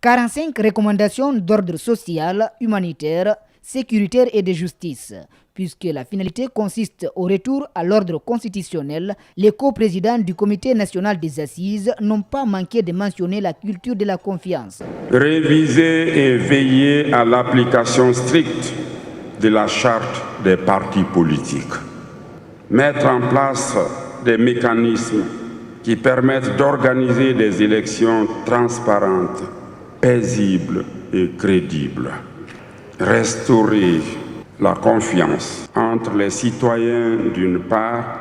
45 recommandations d'ordre social, humanitaire, sécuritaire et de justice. Puisque la finalité consiste au retour à l'ordre constitutionnel, les coprésidents du Comité national des assises n'ont pas manqué de mentionner la culture de la confiance. Réviser et veiller à l'application stricte de la charte des partis politiques. Mettre en place des mécanismes qui permettent d'organiser des élections transparentes, paisibles et crédibles. Restaurer la confiance entre les citoyens d'une part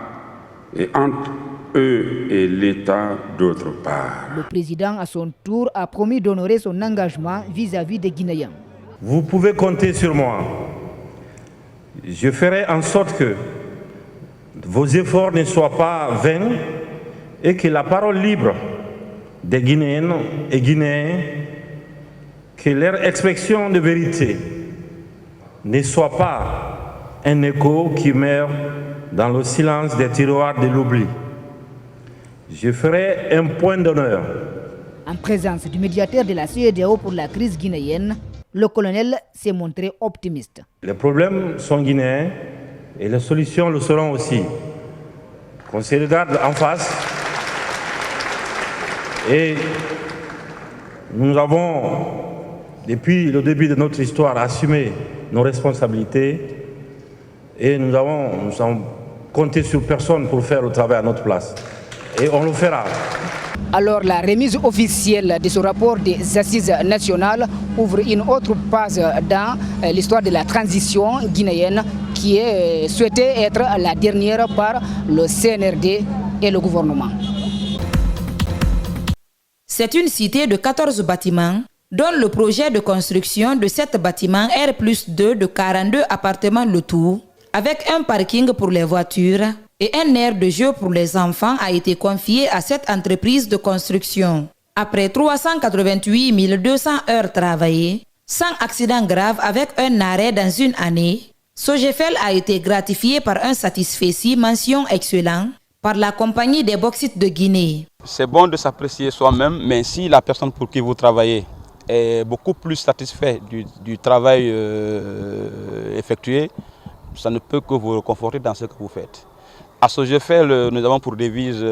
et entre eux et l'État d'autre part. Le président, à son tour, a promis d'honorer son engagement vis-à-vis des Guinéens. Vous pouvez compter sur moi. Je ferai en sorte que vos efforts ne soient pas vains et que la parole libre des Guinéennes et Guinéens, que leur expression de vérité ne soit pas un écho qui meurt dans le silence des tiroirs de l'oubli. Je ferai un point d'honneur. En présence du médiateur de la CEDEAO pour la crise guinéenne, le colonel s'est montré optimiste. Les problèmes sont guinéens et les solutions le seront aussi. Qu'on se regarde en face et nous avons, depuis le début de notre histoire, assumé nos responsabilités et nous avons compté sur personne pour faire le travail à notre place. Et on le fera. Alors la remise officielle de ce rapport des assises nationales ouvre une autre page dans l'histoire de la transition guinéenne qui est souhaitée être la dernière par le CNRD et le gouvernement. C'est une cité de 14 bâtiments dont le projet de construction de 7 bâtiments R+2 de 42 appartements le tout, avec un parking pour les voitures et un aire de jeu pour les enfants a été confié à cette entreprise de construction. Après 388 200 heures travaillées, sans accident grave avec un arrêt dans une année, Sogefel a été gratifié par un satisfecit mention excellent par la compagnie des bauxites de Guinée. C'est bon de s'apprécier soi-même, mais si la personne pour qui vous travaillez est beaucoup plus satisfait du travail effectué, ça ne peut que vous réconforter dans ce que vous faites. À Sogefel, nous avons pour devise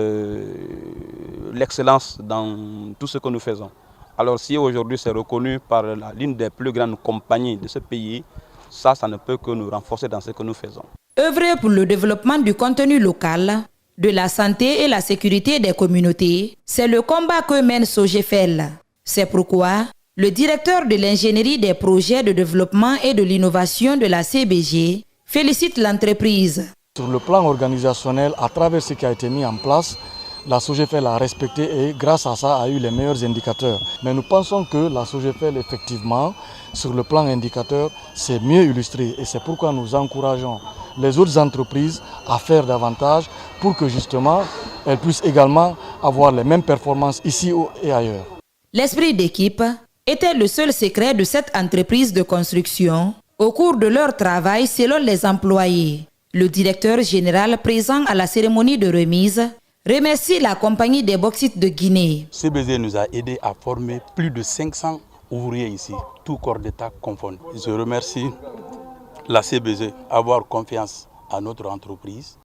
l'excellence dans tout ce que nous faisons. Alors si aujourd'hui c'est reconnu par l'une des plus grandes compagnies de ce pays, ça ne peut que nous renforcer dans ce que nous faisons. Œuvrer pour le développement du contenu local, de la santé et la sécurité des communautés, c'est le combat que mène Sogefel. C'est pourquoi le directeur de l'ingénierie des projets de développement et de l'innovation de la CBG félicite l'entreprise. Sur le plan organisationnel, à travers ce qui a été mis en place, la Sogefel a respecté et grâce à ça a eu les meilleurs indicateurs. Mais nous pensons que la Sogefel, effectivement, sur le plan indicateur, c'est mieux illustré. Et c'est pourquoi nous encourageons les autres entreprises à faire davantage pour que justement elles puissent également avoir les mêmes performances ici et ailleurs. L'esprit d'équipe était le seul secret de cette entreprise de construction au cours de leur travail selon les employés. Le directeur général présent à la cérémonie de remise remercie la compagnie des bauxites de Guinée. CBG nous a aidé à former plus de 500 ouvriers ici, tous corps d'État confondus. Je remercie la CBG d'avoir confiance à notre entreprise